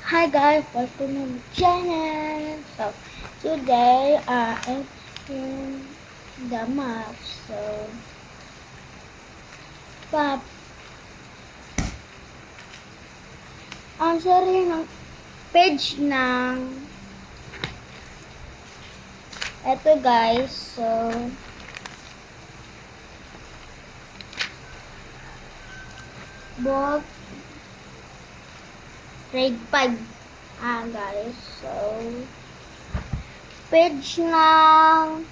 Hi guys, welcome to my channel. So today I'm in the map. So pap ang sarili ng page ng eto guys. So book grade 5 guys. So page ng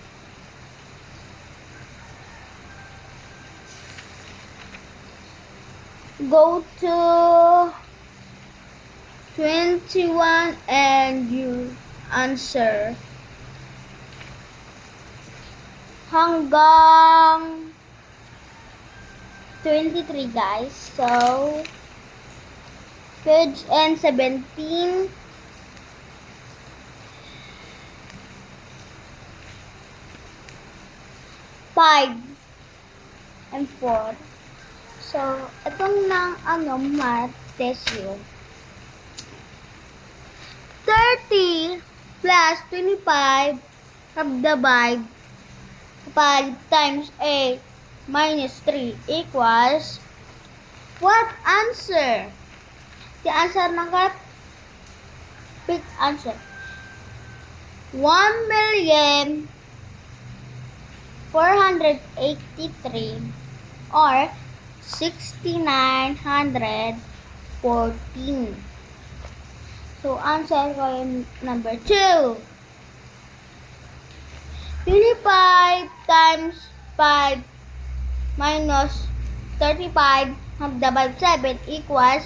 go to 21 and you answer hanggang 23 guys. So page and 17 5 and 4. So itong ng math test yun. 30 plus 25 divide 5 times 8 minus 3 equals what answer? The answer ng pick answer. 1,483 or 6,914. So, answer ko yung number 2. 25 times 5 minus 35 divide 7 equals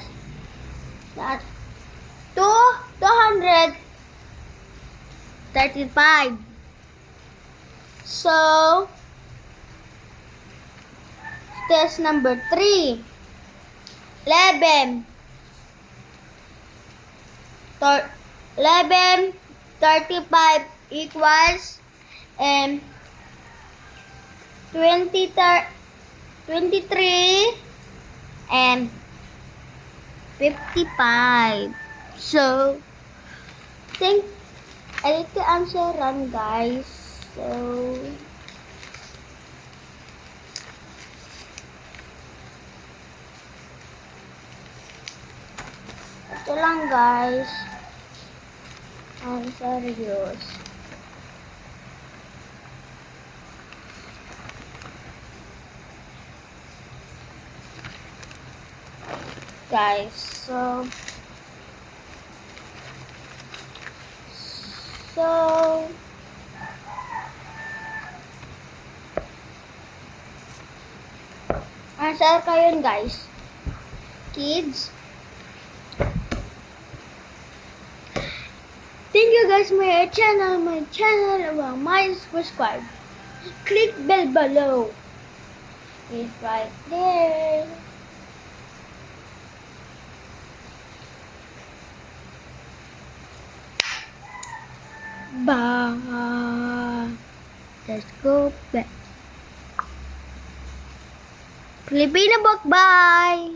235. So, test number 3. 11 35 equals 23 and 55. So, I like the answer run guys. So, ito lang guys. Ang serious. Guys, so answer ko yun guys. Kids. Thank you guys my channel about my subscribe. Click bell below. It's right there. Bye. Let's go back. Filipino book, bye.